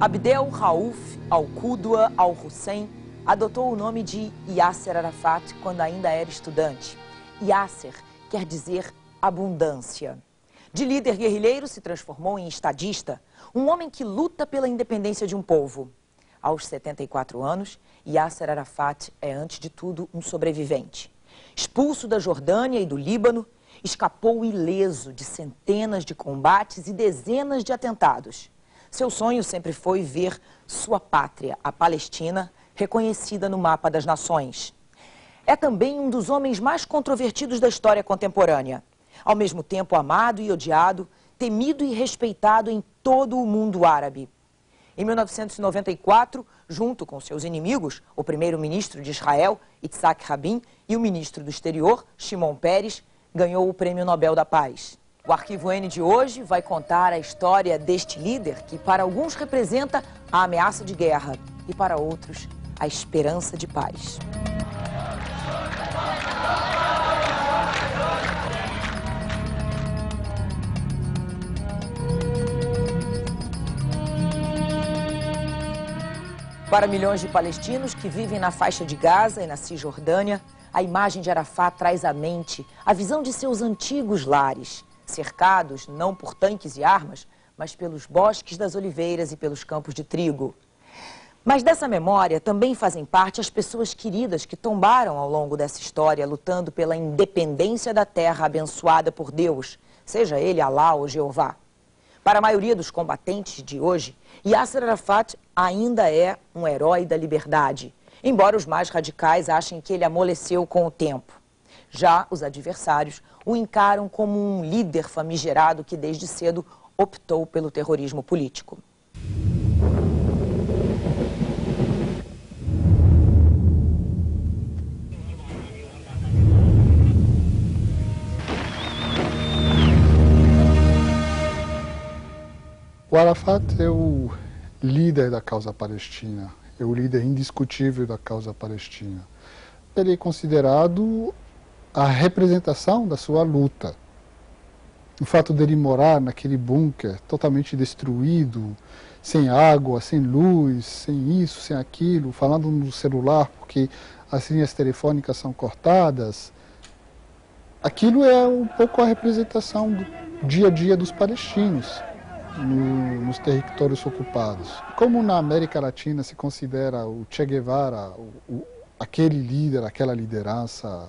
Abdel Rauf al-Qudwa al-Hussein adotou o nome de Yasser Arafat quando ainda era estudante. Yasser quer dizer abundância. De líder guerrilheiro se transformou em estadista, um homem que luta pela independência de um povo. Aos 74 anos, Yasser Arafat é, antes de tudo, um sobrevivente. Expulso da Jordânia e do Líbano, escapou ileso de centenas de combates e dezenas de atentados. Seu sonho sempre foi ver sua pátria, a Palestina, reconhecida no mapa das nações. É também um dos homens mais controvertidos da história contemporânea. Ao mesmo tempo amado e odiado, temido e respeitado em todo o mundo árabe. Em 1994, junto com seus inimigos, o primeiro-ministro de Israel, Yitzhak Rabin, e o ministro do Exterior, Shimon Peres, ganhou o Prêmio Nobel da Paz. O Arquivo N de hoje vai contar a história deste líder que para alguns representa a ameaça de guerra e para outros a esperança de paz. Para milhões de palestinos que vivem na faixa de Gaza e na Cisjordânia, a imagem de Arafat traz à mente a visão de seus antigos lares, cercados não por tanques e armas, mas pelos bosques das oliveiras e pelos campos de trigo. Mas dessa memória também fazem parte as pessoas queridas que tombaram ao longo dessa história, lutando pela independência da terra abençoada por Deus, seja ele Alá ou Jeová. Para a maioria dos combatentes de hoje, Yasser Arafat ainda é um herói da liberdade, embora os mais radicais achem que ele amoleceu com o tempo. Já os adversários o encaram como um líder famigerado que desde cedo optou pelo terrorismo político. O Arafat é o líder da causa palestina, é o líder indiscutível da causa palestina. Ele é considerado a representação da sua luta. O fato dele morar naquele bunker totalmente destruído, sem água, sem luz, sem isso, sem aquilo, falando no celular porque as linhas telefônicas são cortadas, aquilo é um pouco a representação do dia a dia dos palestinos nos territórios ocupados. Como na América Latina se considera o Che Guevara, aquele líder, aquela liderança,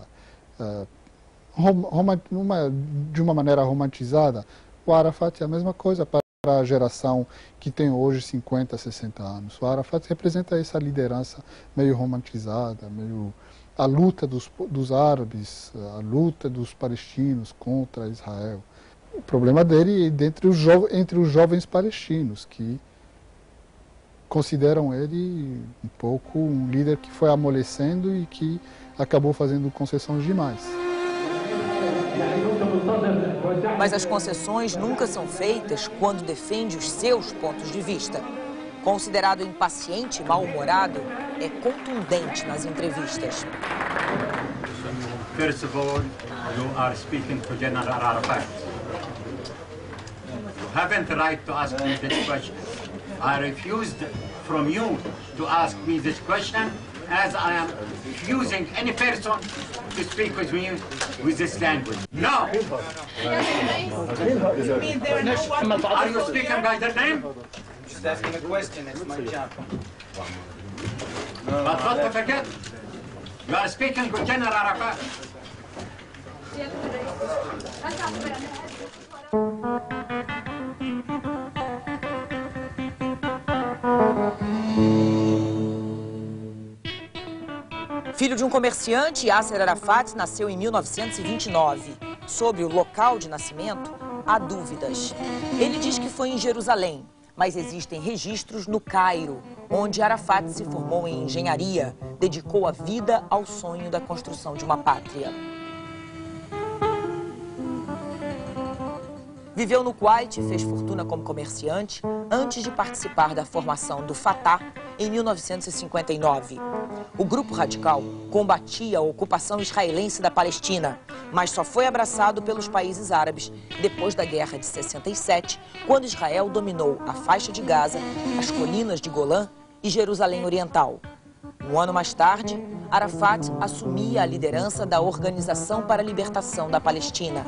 de uma maneira romantizada, o Arafat é a mesma coisa para a geração que tem hoje 50, 60 anos. O Arafat representa essa liderança meio romantizada, meio a luta dos árabes, a luta dos palestinos contra Israel. O problema dele é entre os jovens palestinos, que consideram ele um pouco um líder que foi amolecendo e que acabou fazendo concessões demais. Mas as concessões nunca são feitas quando defende os seus pontos de vista. Considerado impaciente e mal-humorado, é contundente nas entrevistas. First of all, you are speaking to General Arafat. You haven't the right to ask me this question. I refused from you to ask me this question, as I am refusing any person to speak with me with this language. No! Are you speaking by the name? Just asking a question, it's my job. But not to forget, you are speaking with General Arafat. Filho de um comerciante, Yasser Arafat nasceu em 1929. Sobre o local de nascimento, há dúvidas. Ele diz que foi em Jerusalém, mas existem registros no Cairo, onde Arafat se formou em engenharia, dedicou a vida ao sonho da construção de uma pátria. Viveu no Kuwait e fez fortuna como comerciante antes de participar da formação do Fatah em 1959. O grupo radical combatia a ocupação israelense da Palestina, mas só foi abraçado pelos países árabes depois da Guerra de 67, quando Israel dominou a faixa de Gaza, as colinas de Golã e Jerusalém Oriental. Um ano mais tarde, Arafat assumia a liderança da Organização para a Libertação da Palestina.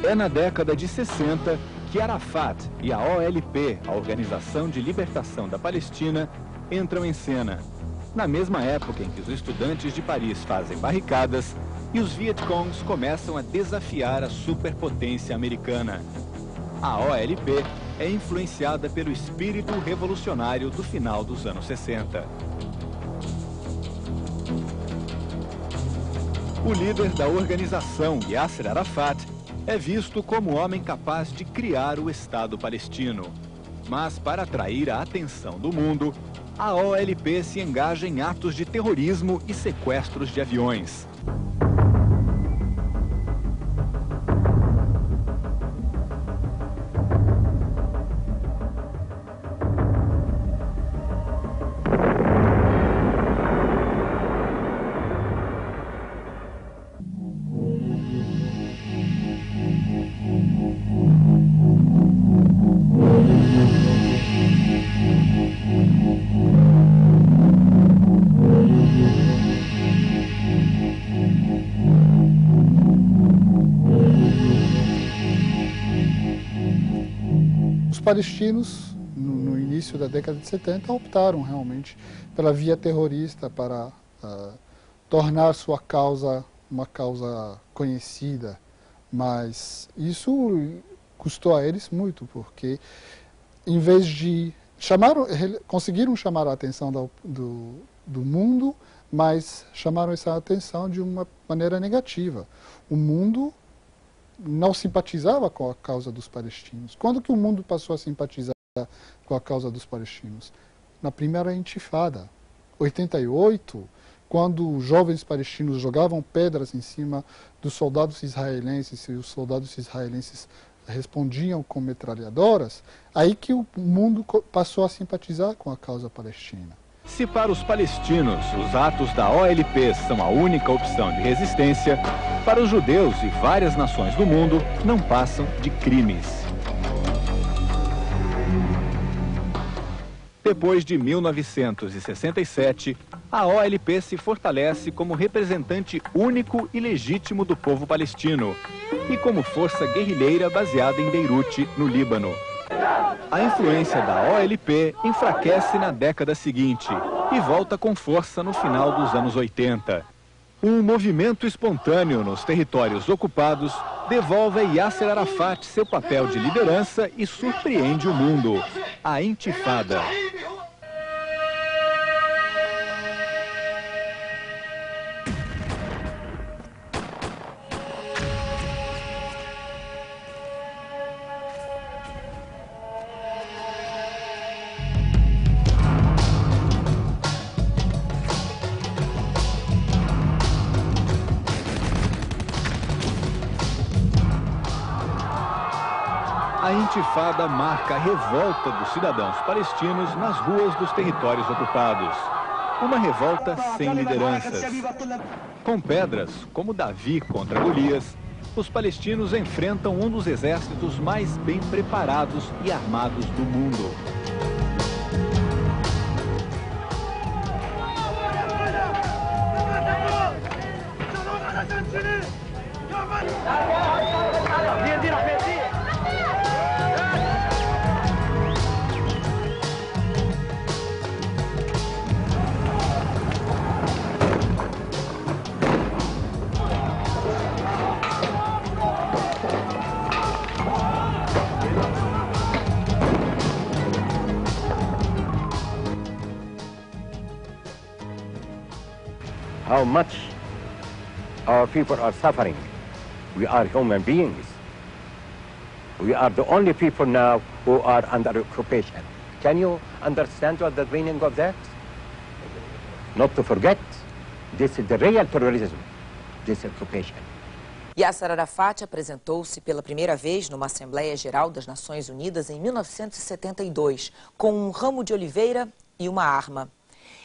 É na década de 60 que Arafat e a OLP, a Organização de Libertação da Palestina, entram em cena. Na mesma época em que os estudantes de Paris fazem barricadas e os Vietcongs começam a desafiar a superpotência americana. A OLP é influenciada pelo espírito revolucionário do final dos anos 60. O líder da organização, Yasser Arafat, é visto como o homem capaz de criar o Estado palestino. Mas para atrair a atenção do mundo, a OLP se engaja em atos de terrorismo e sequestros de aviões. Os palestinos, no início da década de 70, optaram realmente pela via terrorista para tornar sua causa uma causa conhecida, mas isso custou a eles muito, porque em vez de conseguiram chamar a atenção do mundo, mas chamaram essa atenção de uma maneira negativa. O mundo não simpatizava com a causa dos palestinos. Quando que o mundo passou a simpatizar com a causa dos palestinos? Na primeira intifada, 88, quando jovens palestinos jogavam pedras em cima dos soldados israelenses e os soldados israelenses respondiam com metralhadoras, aí que o mundo passou a simpatizar com a causa palestina. Se para os palestinos os atos da OLP são a única opção de resistência, para os judeus e várias nações do mundo não passam de crimes. Depois de 1967, a OLP se fortalece como representante único e legítimo do povo palestino e como força guerrilheira baseada em Beirute, no Líbano. A influência da OLP enfraquece na década seguinte e volta com força no final dos anos 80. Um movimento espontâneo nos territórios ocupados devolve a Yasser Arafat seu papel de liderança e surpreende o mundo. A Intifada. A Intifada marca a revolta dos cidadãos palestinos nas ruas dos territórios ocupados. Uma revolta sem lideranças. Com pedras, como Davi contra Golias, os palestinos enfrentam um dos exércitos mais bem preparados e armados do mundo. How much our people are suffering. We are human beings. We are the only people now who are under occupation. Can you understand what the meaning of that? Not to forget, this is the real terrorism, this occupation. Yasser Arafat apresentou-se pela primeira vez numa Assembleia Geral das Nações Unidas em 1972, com um ramo de oliveira e uma arma.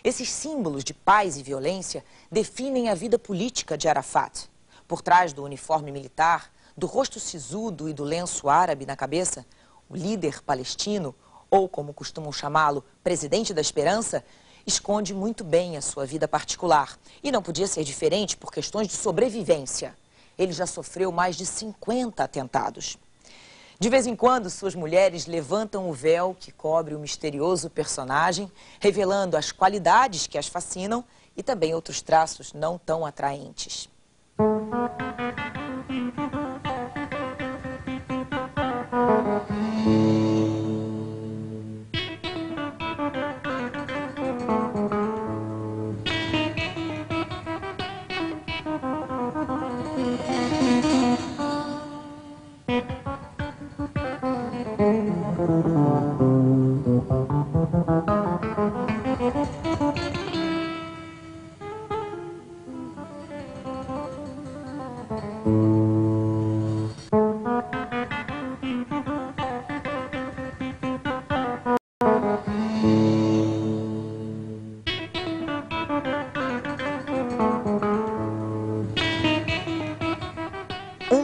Esses símbolos de paz e violência definem a vida política de Arafat. Por trás do uniforme militar, do rosto sisudo e do lenço árabe na cabeça, o líder palestino, ou como costumam chamá-lo, presidente da esperança, esconde muito bem a sua vida particular. E não podia ser diferente por questões de sobrevivência. Ele já sofreu mais de 50 atentados. De vez em quando, suas mulheres levantam o véu que cobre o misterioso personagem, revelando as qualidades que as fascinam e também outros traços não tão atraentes.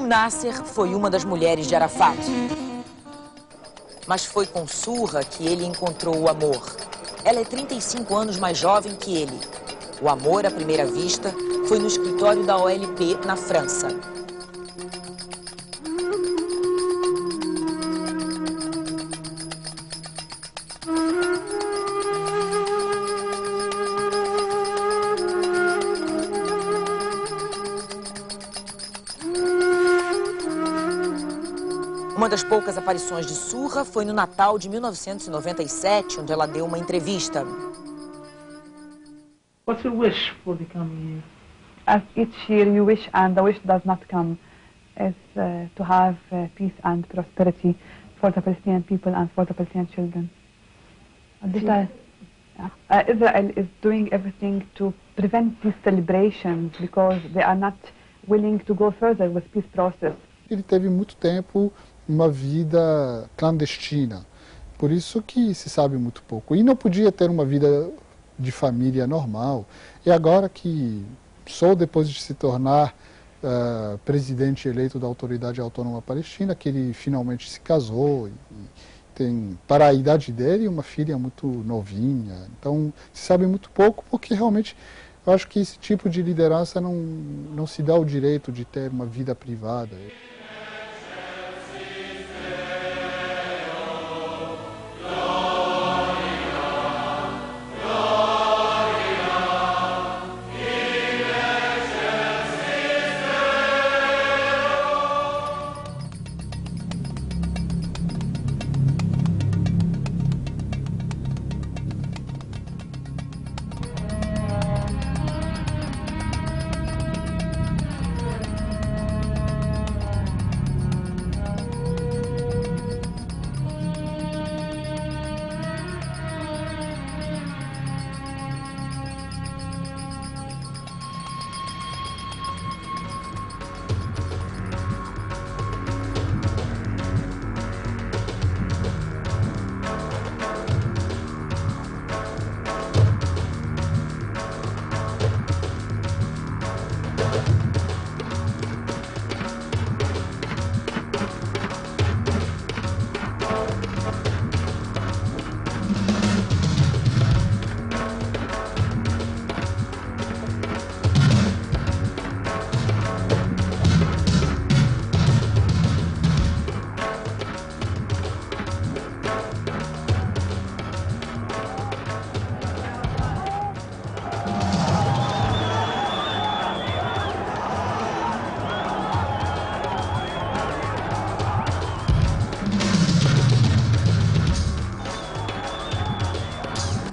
Nasser foi uma das mulheres de Arafat. Mas foi com Surra que ele encontrou o amor. Ela é 35 anos mais jovem que ele. O amor à primeira vista foi no escritório da OLP, na França. Uma das poucas aparições de Surra foi no Natal de 1997, onde ela deu uma entrevista. What's your wish for the coming year? As each year you wish and the wish does not come, is to have peace and prosperity for the Palestinian people and for the Palestinian children. Israel is doing everything to prevent these celebrations because they are not willing to go further with peace process. Ele teve muito tempo uma vida clandestina, por isso que se sabe muito pouco. E não podia ter uma vida de família normal. E agora que, só depois de se tornar presidente eleito da Autoridade Autônoma Palestina, que ele finalmente se casou e tem, para a idade dele, uma filha muito novinha. Então, se sabe muito pouco, porque realmente eu acho que esse tipo de liderança não se dá o direito de ter uma vida privada.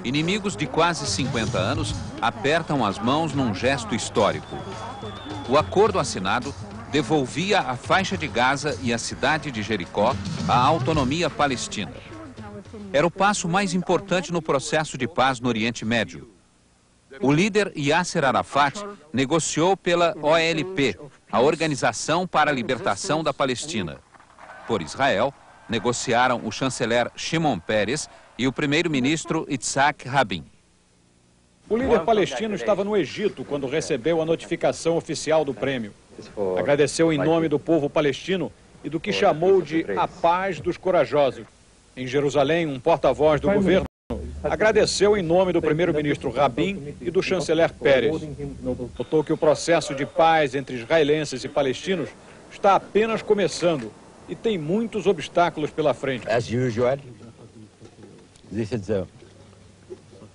Inimigos de quase 50 anos apertam as mãos num gesto histórico. O acordo assinado devolvia a faixa de Gaza e a cidade de Jericó à autonomia palestina. Era o passo mais importante no processo de paz no Oriente Médio. O líder Yasser Arafat negociou pela OLP, a Organização para a Libertação da Palestina. Por Israel, negociaram o chanceler Shimon Peres e o primeiro-ministro Yitzhak Rabin. O líder palestino estava no Egito quando recebeu a notificação oficial do prêmio. Agradeceu em nome do povo palestino e do que chamou de a paz dos corajosos. Em Jerusalém, um porta-voz do governo agradeceu em nome do primeiro-ministro Rabin e do chanceler Peres. Notou que o processo de paz entre israelenses e palestinos está apenas começando e tem muitos obstáculos pela frente. As usual, this is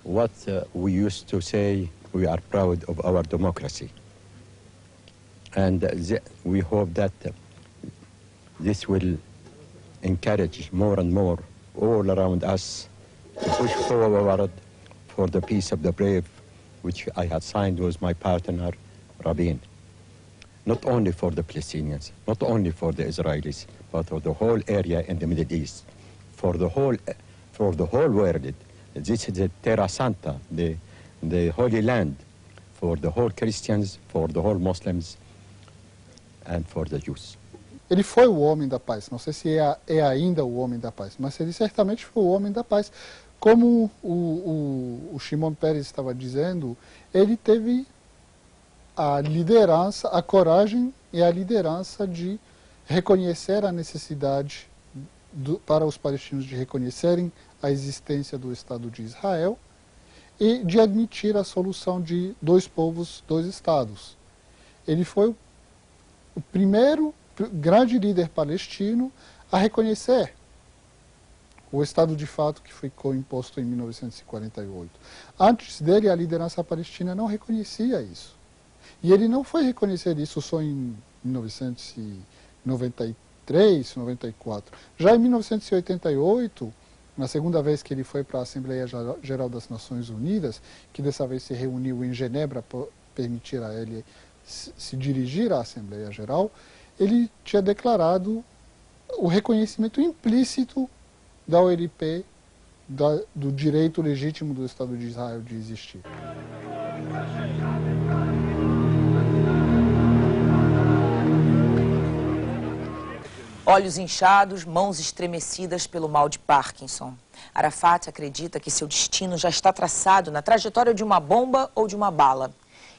what we used to say, we are proud of our democracy. And we hope that this will encourage more and more all around us to push forward for the peace of the brave, which I had signed with my partner, Rabin. Not only for the Palestinians, not only for the Israelis, but for the whole area in the Middle East, for the whole world. This is the Terra Santa, the Holy Land, for the whole Christians, for the whole Muslims, and for the Jews. Ele foi o homem da paz. Não sei se é ainda o homem da paz, mas ele certamente foi o homem da paz. Como o Shimon Peres estava dizendo, ele teve a liderança, a coragem e a liderança de reconhecer a necessidade para os palestinos de reconhecerem a existência do Estado de Israel e de admitir a solução de dois povos, dois estados. Ele foi o primeiro grande líder palestino a reconhecer o Estado de fato que ficou imposto em 1948. Antes dele, a liderança palestina não reconhecia isso. E ele não foi reconhecer isso só em 1993, 94. Já em 1988, na segunda vez que ele foi para a Assembleia Geral das Nações Unidas, que dessa vez se reuniu em Genebra para permitir a ele se dirigir à Assembleia Geral, ele tinha declarado o reconhecimento implícito da OLP, do direito legítimo do Estado de Israel de existir. Olhos inchados, mãos estremecidas pelo mal de Parkinson. Arafat acredita que seu destino já está traçado na trajetória de uma bomba ou de uma bala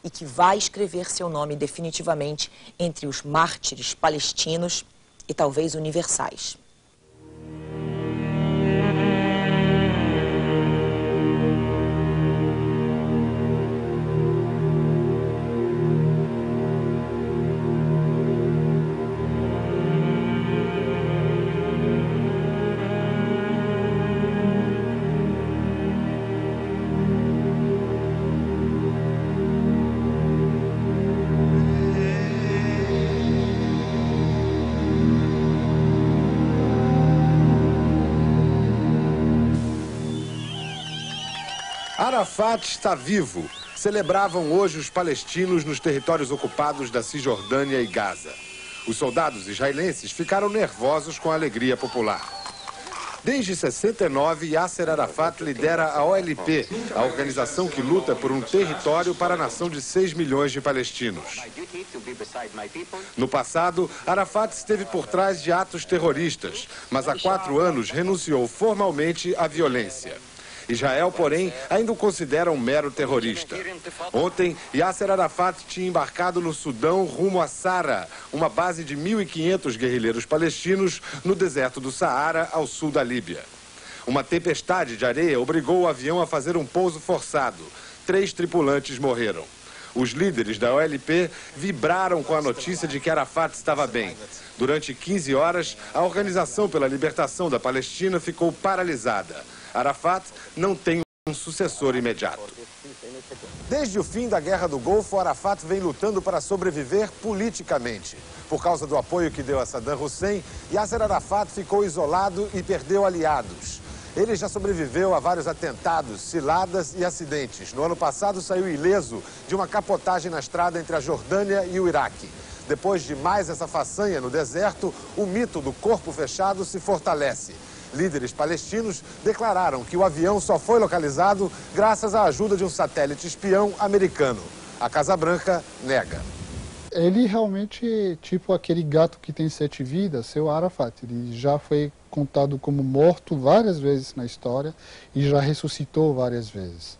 e que vai escrever seu nome definitivamente entre os mártires palestinos e talvez universais. Arafat está vivo. Celebravam hoje os palestinos nos territórios ocupados da Cisjordânia e Gaza. Os soldados israelenses ficaram nervosos com a alegria popular. Desde 69, Yasser Arafat lidera a OLP, a organização que luta por um território para a nação de 6 milhões de palestinos. No passado, Arafat esteve por trás de atos terroristas, mas há 4 anos renunciou formalmente à violência. Israel, porém, ainda o considera um mero terrorista. Ontem, Yasser Arafat tinha embarcado no Sudão rumo a Sara, uma base de 1.500 guerrilheiros palestinos no deserto do Saara, ao sul da Líbia. Uma tempestade de areia obrigou o avião a fazer um pouso forçado. 3 tripulantes morreram. Os líderes da OLP vibraram com a notícia de que Arafat estava bem. Durante 15 horas, a Organização pela Libertação da Palestina ficou paralisada. Arafat não tem um sucessor imediato. Desde o fim da Guerra do Golfo, Arafat vem lutando para sobreviver politicamente. Por causa do apoio que deu a Saddam Hussein, Yasser Arafat ficou isolado e perdeu aliados. Ele já sobreviveu a vários atentados, ciladas e acidentes. No ano passado, saiu ileso de uma capotagem na estrada entre a Jordânia e o Iraque. Depois de mais essa façanha no deserto, o mito do corpo fechado se fortalece. Líderes palestinos declararam que o avião só foi localizado graças à ajuda de um satélite espião americano. A Casa Branca nega. Ele realmente é tipo aquele gato que tem 7 vidas, seu Arafat. Ele já foi contado como morto várias vezes na história e já ressuscitou várias vezes.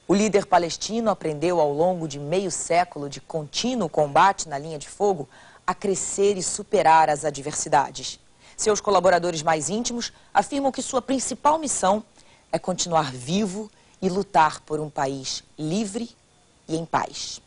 O líder palestino aprendeu ao longo de meio século de contínuo combate na linha de fogo a crescer e superar as adversidades. Seus colaboradores mais íntimos afirmam que sua principal missão é continuar vivo e lutar por um país livre e em paz.